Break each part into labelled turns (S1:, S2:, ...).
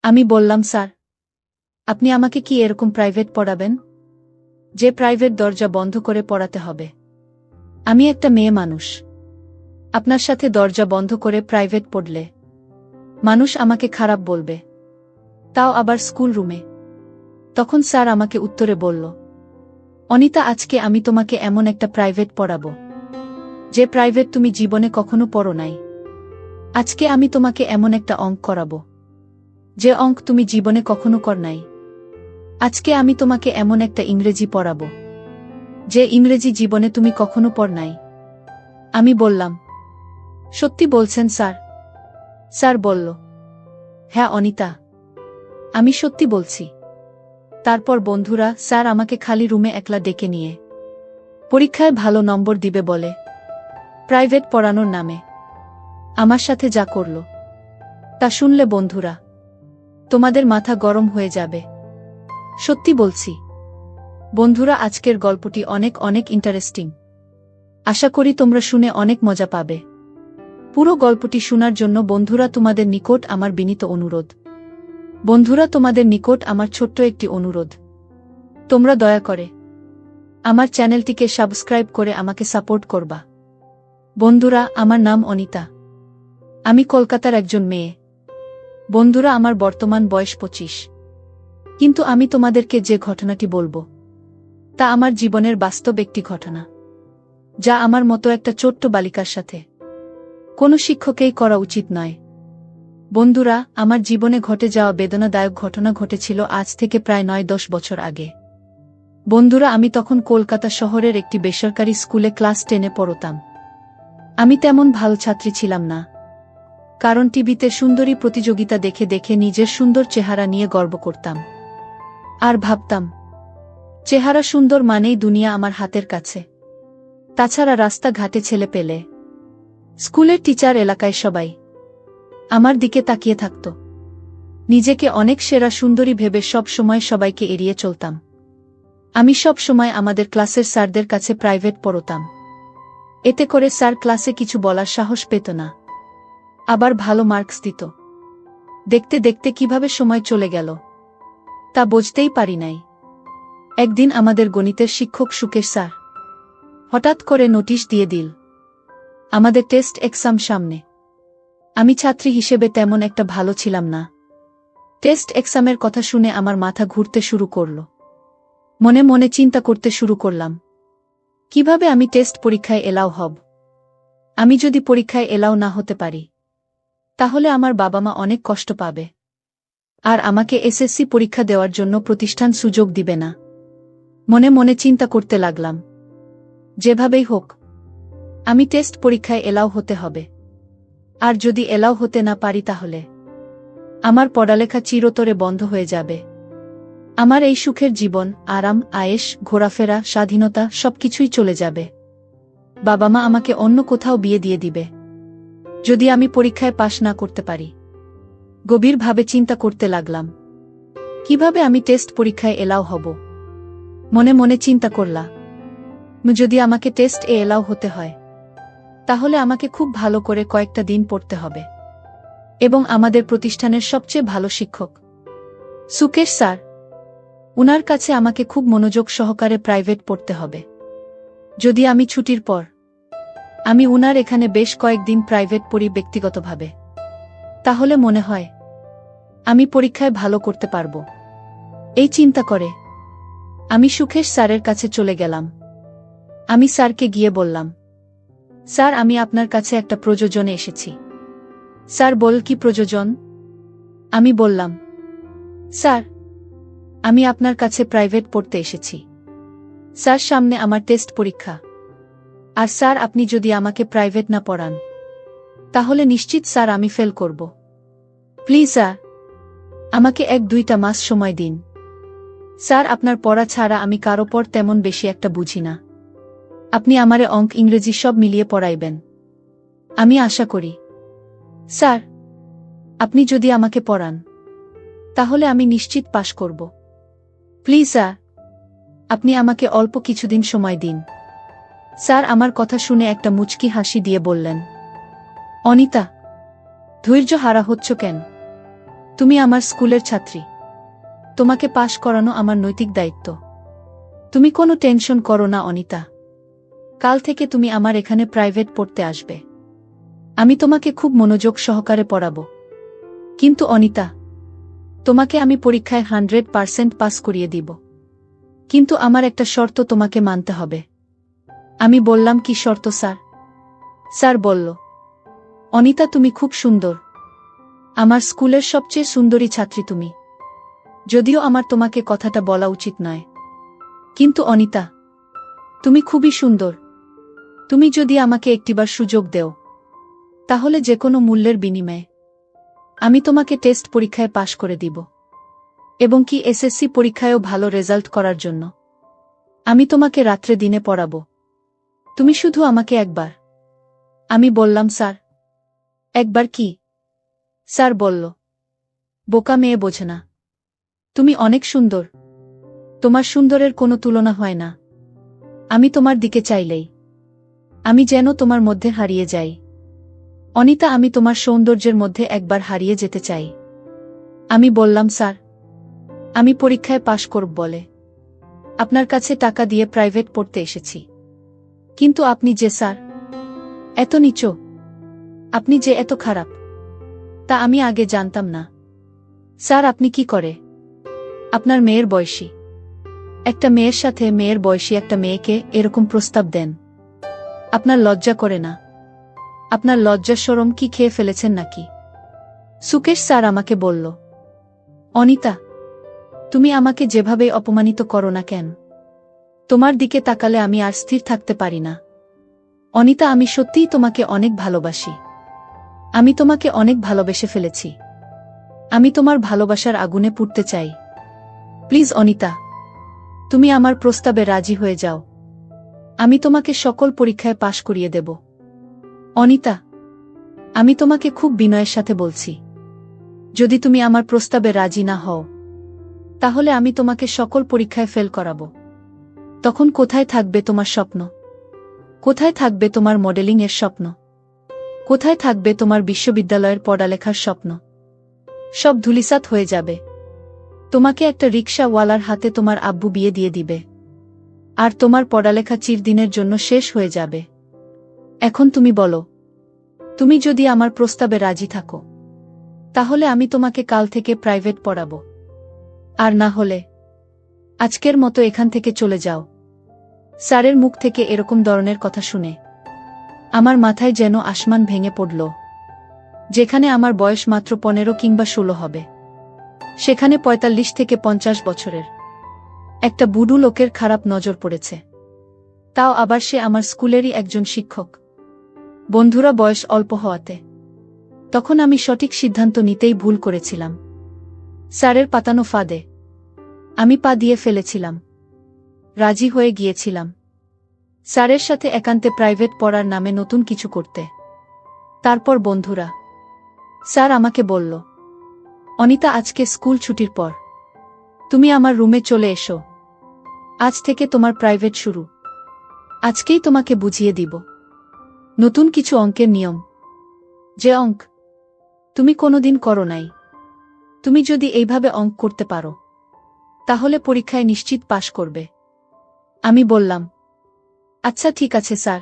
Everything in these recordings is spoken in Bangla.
S1: আমি বললাম, স্যার, আপনি আমাকে কি এরকম প্রাইভেট পড়াবেন, যে প্রাইভেট দরজা বন্ধ করে পড়াতে হবে? আমি একটা মেয়ে মানুষ। আপনার সাথে দরজা বন্ধ করে প্রাইভেট পড়লে মানুষ আমাকে খারাপ বলবে, তাও আবার স্কুল রুমে। তখন স্যার আমাকে উত্তরে বলল, অনিতা, আজকে আমি তোমাকে এমন একটা প্রাইভেট পড়াবো যে প্রাইভেট তুমি জীবনে কখনো পড়ো নাই। আজকে আমি তোমাকে এমন একটা অঙ্ক করাবো যে অঙ্ক তুমি জীবনে কখনো কর নাই। আজকে আমি তোমাকে এমন একটা ইংরেজি পড়াবো যে ইংরেজি জীবনে তুমি কখনো পড় নাই। আমি বললাম, সত্যি বলছেন স্যার? স্যার বলল, হ্যাঁ অনিতা, আমি সত্যি বলছি। তারপর বন্ধুরা স্যার আমাকে খালি রুমে একলা ডেকে নিয়ে পরীক্ষায় ভালো নম্বর দিবে বলে প্রাইভেট পড়ানোর নামে আমার সাথে যা করল, তা শুনলে বন্ধুরা তোমাদের মাথা গরম হয়ে যাবে। সত্যি বলছি বন্ধুরা, আজকের গল্পটি অনেক অনেক ইন্টারেস্টিং। আশা করি তোমরা শুনে অনেক মজা পাবে। পুরো গল্পটি শোনার জন্য বন্ধুরা তোমাদের নিকট আমার বিনীত অনুরোধ। বন্ধুরা, তোমাদের নিকট আমার ছোট্ট একটি অনুরোধ, তোমরা দয়া করে আমার চ্যানেলটিকে সাবস্ক্রাইব করে আমাকে সাপোর্ট করবা। বন্ধুরা, আমার নাম অনিতা। আমি কলকাতার একজন মেয়ে। বন্ধুরা, আমার বর্তমান বয়স 25। কিন্তু আমি তোমাদেরকে যে ঘটনাটি বলবো তা আমার জীবনের বাস্তব একটি ঘটনা, যা আমার মতো একটা ছোট্ট বালিকার সাথে কোনো শিক্ষকেই করা উচিত নয়। বন্ধুরা, আমার জীবনে ঘটে যাওয়া বেদনাদায়ক ঘটনা ঘটেছিল আজ থেকে প্রায় 9-10 বছর আগে। বন্ধুরা, আমি তখন কলকাতা শহরের একটি বেসরকারি স্কুলে ক্লাস 10-এ পড়তাম। আমি তেমন ভালো ছাত্রী ছিলাম না, কারণ টিভিতে সুন্দরী প্রতিযোগিতা দেখে দেখে নিজের সুন্দর চেহারা নিয়ে গর্ব করতাম আর ভাবতাম, চেহারা সুন্দর মানেই দুনিয়া আমার হাতের কাছে। তাছাড়া রাস্তাঘাটে ছেলে পেলে, স্কুলের টিচার, এলাকায় সবাই আমার দিকে তাকিয়ে থাকত। নিজেকে অনেক সেরা সুন্দরী ভেবে সব সময় সবাইকে এড়িয়ে চলতাম। আমি সব সময় আমাদের ক্লাসের স্যারদের কাছে প্রাইভেট পড়তাম। এতে করে স্যার ক্লাসে কিছু বলার সাহস পেত না, আবার ভালো মার্কস দিত। দেখতে দেখতে কিভাবে সময় চলে গেল তা বুঝতেই পারি নাই। একদিন আমাদের গণিতের শিক্ষক সুকেশ স্যার হঠাৎ করে নোটিশ দিয়ে দিল, আমাদের টেস্ট এক্সাম সামনে। আমি ছাত্রী হিসেবে তেমন একটা ভালো ছিলাম না। টেস্ট এক্সামের কথা শুনে আমার মাথা ঘুরতে শুরু করল। মনে মনে চিন্তা করতে শুরু করলাম, কিভাবে আমি টেস্ট পরীক্ষায় এলাও হব। আমি যদি পরীক্ষায় এলাও না হতে পারি, তাহলে আমার বাবা মা অনেক কষ্ট পাবে, আর আমাকে এসএসসি পরীক্ষা দেওয়ার জন্য প্রতিষ্ঠান সুযোগ দিবে না। মনে মনে চিন্তা করতে লাগলাম, যেভাবেই হোক আমি টেস্ট পরীক্ষায় এলাও হতে হবে। আর যদি এলাও হতে না পারি, তাহলে আমার পড়ালেখা চিরতরে বন্ধ হয়ে যাবে। আমার এই সুখের জীবন, আরাম, আয়েশ, ঘোরাফেরা, স্বাধীনতা সবকিছুই চলে যাবে। বাবা মা আমাকে অন্য কোথাও বিয়ে দিয়ে দিবে যদি আমি পরীক্ষায় পাশ না করতে পারি। গভীরভাবে চিন্তা করতে লাগলাম, কিভাবে আমি টেস্ট পরীক্ষায় এলাও হব। মনে মনে চিন্তা করলাম, যদি আমাকে টেস্ট এলাও হতে হয়, তাহলে আমাকে খুব ভালো করে কয়েকটা দিন পড়তে হবে, এবং আমাদের প্রতিষ্ঠানের সবচেয়ে ভালো শিক্ষক সুকেশ স্যার, উনার কাছে আমাকে খুব মনোযোগ সহকারে প্রাইভেট পড়তে হবে। যদি আমি ছুটির পর আমি উনার এখানে বেশ কয়েকদিন প্রাইভেট পড়ি ব্যক্তিগতভাবে, তাহলে মনে হয় আমি পরীক্ষায় ভালো করতে পারব। এই চিন্তা করে আমি সুকেশ স্যারের কাছে চলে গেলাম। আমি স্যারকে গিয়ে বললাম, স্যার, আমি আপনার কাছে একটা প্রয়োজনে এসেছি। স্যার বল, কি প্রয়োজন? আমি বললাম, স্যার, আমি আপনার কাছে প্রাইভেট পড়তে এসেছি। স্যার, সামনে আমার টেস্ট পরীক্ষা, আর স্যার আপনি যদি আমাকে প্রাইভেট না পড়ান, তাহলে নিশ্চিত স্যার আমি ফেল করব। প্লিজ স্যার, আমাকে 1-2টা মাস সময় দিন। স্যার, আপনার পড়া ছাড়া আমি কারো পর তেমন বেশি একটা বুঝি না। আপনি আমারে অঙ্ক, ইংরেজি সব মিলিয়ে পড়াইবেন, আমি আশা করি। স্যার, আপনি যদি আমাকে পড়ান, তাহলে আমি নিশ্চিত পাশ করব। প্লিজ স্যার, আপনি আমাকে অল্প কিছুদিন সময় দিন। স্যার আমার কথা শুনে একটা মুচকি হাসি দিয়ে বললেন, অনিতা, ধৈর্য হারা হচ্ছ কেন? তুমি আমার স্কুলের ছাত্রী। তোমাকে পাশ করানো আমার নৈতিক দায়িত্ব। তুমি কোনো টেনশন করো না অনিতা। কাল থেকে তুমি আমার এখানে প্রাইভেট পড়তে আসবে। আমি তোমাকে খুব মনোযোগ সহকারে পড়াবো। কিন্তু অনিতা, তোমাকে আমি পরীক্ষায় 100% পাস করিয়ে দিব। কিন্তু আমার একটা শর্ত তোমাকে মানতে হবে। আমি বললাম, কি শর্ত স্যার? স্যার বলল, অনিতা তুমি খুব সুন্দর। আমার স্কুলের সবচেয়ে সুন্দরী ছাত্রী তুমি। যদিও আমার তোমাকে কথাটা বলা উচিত নয়, কিন্তু অনিতা, তুমি খুবই সুন্দর। তুমি যদি আমাকে একটিবার সুযোগ দেও, তাহলে যে কোনো মূল্যের বিনিময়ে আমি তোমাকে টেস্ট পরীক্ষায় পাশ করে দিব। এবং কি এসএসসি পরীক্ষায়ও ভালো রেজাল্ট করার জন্য আমি তোমাকে রাত্রে দিনে পড়াবো। তুমি শুধু আমাকে একবার। আমি বললাম, স্যার একবার কি? স্যার বলল, বোকা মেয়ে বোঝে না। তুমি অনেক সুন্দর। তোমার সুন্দরের কোনো তুলনা হয় না। আমি তোমার দিকে চাইলেই আমি যেন তোমার মধ্যে হারিয়ে যাই। অনিতা, আমি তোমার সৌন্দর্যের মধ্যে একবার হারিয়ে যেতে চাই। আমি বললাম, স্যার আমি পরীক্ষায় পাশ করব বলে আপনার কাছে টাকা দিয়ে প্রাইভেট পড়তে এসেছি। কিন্তু আপনি যে স্যার এত নীচ, আপনি যে এত খারাপ, তা আমি আগে জানতাম না। স্যার আপনি কি করে আপনার মেয়ের বয়সী একটা মেয়ের সাথে মেয়ের বয়সী একটা মেয়েকে এরকম প্রস্তাব দেন? আপনার লজ্জা করে না? আপনার লজ্জা শরম কি খেয়ে ফেলেছেন নাকি? সুকেশ স্যার আমাকে বলল, অনিতা তুমি আমাকে যেভাবে অপমানিত করো না কেন, তোমার দিকে তাকালে আমি আর স্থির থাকতে পারি না। অনিতা, আমি সত্যিই তোমাকে অনেক ভালোবাসি। আমি তোমাকে অনেক ভালোবেসে ফেলেছি। আমি তোমার ভালোবাসার আগুনে পুড়তে চাই। প্লিজ অনিতা, তুমি আমার প্রস্তাবে রাজি হয়ে যাও। আমি তোমাকে সকল পরীক্ষায় পাশ করিয়ে দেব। অনিতা, আমি তোমাকে খুব বিনয়ের সাথে বলছি, যদি তুমি আমার প্রস্তাবে রাজি না হও, তাহলে আমি তোমাকে সকল পরীক্ষায় ফেল করাবো। তখন কোথায় থাকবে তোমার স্বপ্ন? কোথায় থাকবে তোমার মডেলিং এর স্বপ্ন? কোথায় থাকবে তোমার বিশ্ববিদ্যালয়ের পড়ালেখার স্বপ্ন? সব ধূলিসাৎ হয়ে যাবে। তোমাকে একটা রিকশাওয়ালার হাতে তোমার আব্বু বিয়ে দিয়ে দিবে। আর তোমার পড়ালেখা চিরদিনের জন্য শেষ হয়ে যাবে। এখন তুমি বলো, তুমি যদি আমার প্রস্তাবে রাজি থাকো, তাহলে আমি তোমাকে কাল থেকে প্রাইভেট পড়াবো। আর না হলে আজকের মতো এখান থেকে চলে যাও। স্যারের মুখ থেকে এরকম ধরনের কথা শুনে আমার মাথায় যেন আসমান ভেঙে পড়ল। যেখানে আমার বয়স মাত্র 15 কিংবা 16 হবে, সেখানে 45 থেকে 50 বছরের একটা বুড়ো লোকের খারাপ নজর পড়েছে। তাও আবার সে আমার স্কুলেরই একজন শিক্ষক। বন্ধুরা বয়স অল্প হওয়াতে তখন আমি সঠিক সিদ্ধান্ত নিতেই ভুল করেছিলাম। স্যারের পাতানো ফাঁদে আমি পা দিয়ে ফেলেছিলাম। রাজি হয়ে গিয়েছিলাম স্যারের সাথে একান্তে প্রাইভেট পড়ার নামে নতুন কিছু করতে। তারপর বন্ধুরা, স্যার আমাকে বলল, অনিতা আজকে স্কুল ছুটির পর তুমি আমার রুমে চলে এসো। আজ থেকে তোমার প্রাইভেট শুরু। আজকেই তোমাকে বুঝিয়ে দিব নতুন কিছু অঙ্কের নিয়ম, যে অঙ্ক তুমি কোনোদিন করো নাই। তুমি যদি এইভাবে অঙ্ক করতে পারো, তাহলে পরীক্ষায় নিশ্চিত পাশ করবে। আমি বললাম, আচ্ছা ঠিক আছে স্যার।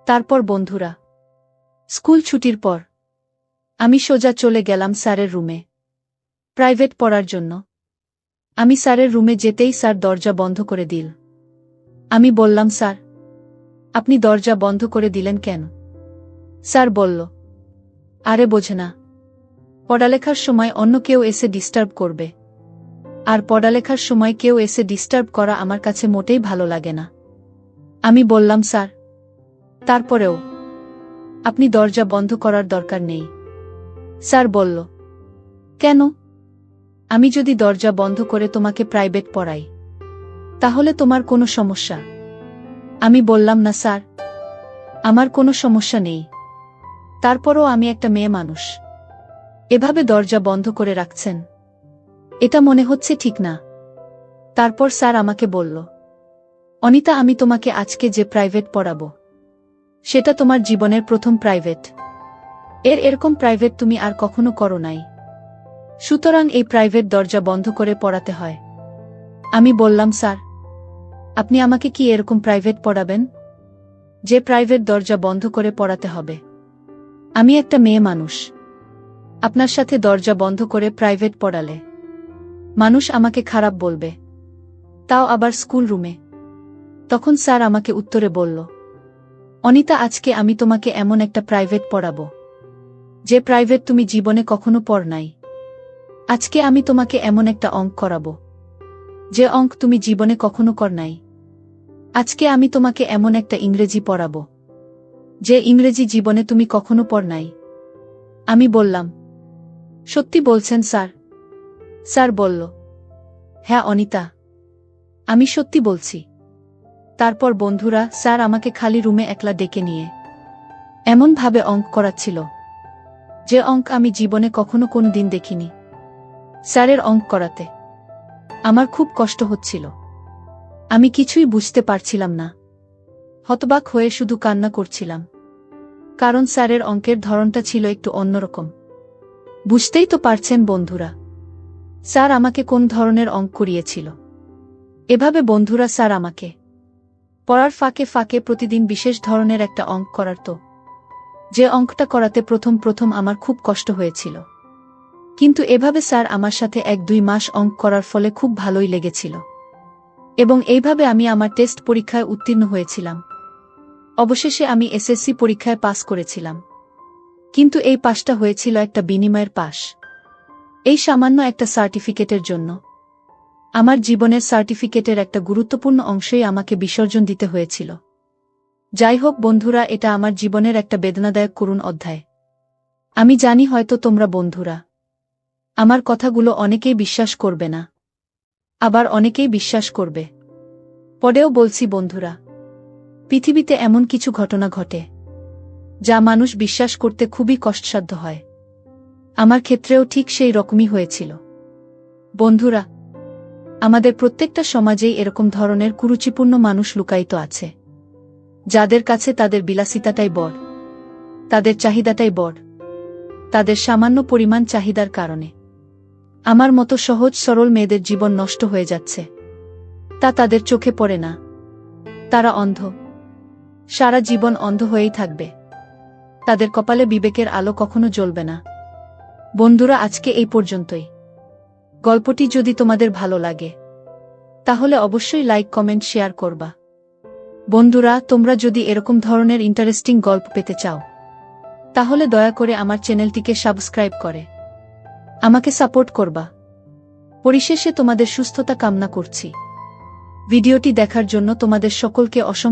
S1: তারপর বন্ধুরা, স্কুল ছুটির পর আমি সোজা চলে গেলাম স্যারের রুমে প্রাইভেট পড়ার জন্য। আমি স্যারের রুমে যেতেই স্যার দরজা বন্ধ করে দিল। আমি বললাম, স্যার আপনি দরজা বন্ধ করে দিলেন কেন? স্যার বলল, আরে বোঝে না, পড়ালেখার সময় অন্য কেউ এসে ডিস্টার্ব করবে। আর পড়ালেখার সময় কেউ এসে ডিস্টার্ব করা আমার কাছে মোটেই ভালো লাগে না। আমি বললাম, স্যার তারপরেও আপনি দরজা বন্ধ করার দরকার নেই। স্যার বলল, কেন? আমি যদি দরজা বন্ধ করে তোমাকে প্রাইভেট পড়াই, তাহলে তোমার কোনো সমস্যা? আমি বললাম, না স্যার, আমার কোনো সমস্যা নেই। তারপরও আমি একটা মেয়ে মানুষ, এভাবে দরজা বন্ধ করে রাখছেন, এটা মনে হচ্ছে ঠিক না। তারপর স্যার আমাকে বলল, অনিতা আমি তোমাকে আজকে যে প্রাইভেট পড়াবো, সেটা তোমার জীবনের প্রথম প্রাইভেট। এরকম প্রাইভেট তুমি আর কখনো করো নাই। সুতরাং এই প্রাইভেট দরজা বন্ধ করে পড়াতে হয়। আমি বললাম, স্যার, আপনি আমাকে কি এরকম প্রাইভেট পড়াবেন যে প্রাইভেট দরজা বন্ধ করে পড়াতে হবে? আমি একটা মেয়ে মানুষ। আপনার সাথে দরজা বন্ধ করে প্রাইভেট পড়ালে মানুষ আমাকে খারাপ বলবে, তাও আবার স্কুল রুমে। তখন স্যার আমাকে উত্তরে বলল, অনিতা, আজকে আমি তোমাকে এমন একটা প্রাইভেট পড়াবো যে প্রাইভেট তুমি জীবনে কখনো পড় নাই। আজকে আমি তোমাকে এমন একটা অঙ্ক করাবো যে অঙ্ক তুমি জীবনে কখনো কর নাই। আজকে আমি তোমাকে এমন একটা ইংরেজি পড়াবো যে ইংরেজি জীবনে তুমি কখনো পড় নাই। আমি বললাম, সত্যি বলছেন স্যার? স্যার বলল, হ্যাঁ অনিতা, আমি সত্যি বলছি। তারপর বন্ধুরা, স্যার আমাকে খালি রুমে একলা ডেকে নিয়ে এমনভাবে অঙ্ক করাচ্ছিল যে অঙ্ক আমি জীবনে কখনো কোনো দিন দেখিনি। স্যারের অঙ্ক করাতে আমার খুব কষ্ট হচ্ছিল। আমি কিছুই বুঝতে পারছিলাম না। হতবাক হয়ে শুধু কান্না করছিলাম, কারণ স্যারের অঙ্কের ধরনটা ছিল একটু অন্যরকম। বুঝতেই তো পারছেন বন্ধুরা, স্যার আমাকে কোন ধরনের অঙ্ক করিয়েছিল। এভাবে বন্ধুরা স্যার আমাকে পড়ার ফাঁকে ফাঁকে প্রতিদিন বিশেষ ধরনের একটা অঙ্ক করাতো, যে অঙ্কটা করাতে প্রথম আমার খুব কষ্ট হয়েছিল। কিন্তু এভাবে স্যার আমার সাথে 1-2 মাস অঙ্ক করার ফলে খুব ভালোই লেগেছিল, এবং এইভাবে আমি আমার টেস্ট পরীক্ষায় উত্তীর্ণ হয়েছিলাম। অবশেষে আমি এসএসসি পরীক্ষায় পাস করেছিলাম। কিন্তু এই পাসটা হয়েছিল একটা বিনিময়ের পাস। এই সামান্য একটা সার্টিফিকেটের জন্য আমার জীবনের সার্টিফিকেটের একটা গুরুত্বপূর্ণ অংশই আমাকে বিসর্জন দিতে হয়েছিল। যাই হোক বন্ধুরা, এটা আমার জীবনের একটা বেদনাদায়ক করুণ অধ্যায়। আমি জানি হয়তো তোমরা বন্ধুরা আমার কথাগুলো অনেকেই বিশ্বাস করবে না, আবার অনেকেই বিশ্বাস করবে। পরেও বলছি বন্ধুরা, পৃথিবীতে এমন কিছু ঘটনা ঘটে যা মানুষ বিশ্বাস করতে খুবই কষ্টসাধ্য হয়। আমার ক্ষেত্রেও ঠিক সেই রকমই হয়েছিল। বন্ধুরা, আমাদের প্রত্যেকটা সমাজেই এরকম ধরনের কুরুচিপূর্ণ মানুষ লুকায়িত আছে, যাদের কাছে তাদের বিলাসিতাটাই বড়, তাদের চাহিদাটাই বড়। তাদের সামান্য পরিমাণ চাহিদার কারণে আমার মতো সহজ সরল মেয়েদের জীবন নষ্ট হয়ে যাচ্ছে। তা তাদের চোখে পড়ে না। তারা অন্ধ, সারা জীবন অন্ধ হয়েই থাকবে। তাদের কপালে বিবেকের আলো কখনো জ্বলবে না। বন্ধুরা, আজকে এই পর্যন্তই। গল্পটি যদি তোমাদের ভালো লাগে তাহলে অবশ্যই লাইক, কমেন্ট, শেয়ার করবা। বন্ধুরা, তোমরা যদি এরকম ধরনের ইন্টারেস্টিং গল্প পেতে চাও তাহলে দয়া করে আমার চ্যানেলটিকে সাবস্ক্রাইব করে আমাকে সাপোর্ট করবা। পরিশেষে তোমাদের সুস্থতা কামনা করছি। ভিডিওটি দেখার জন্য তোমাদের সকলকে অসংখ্য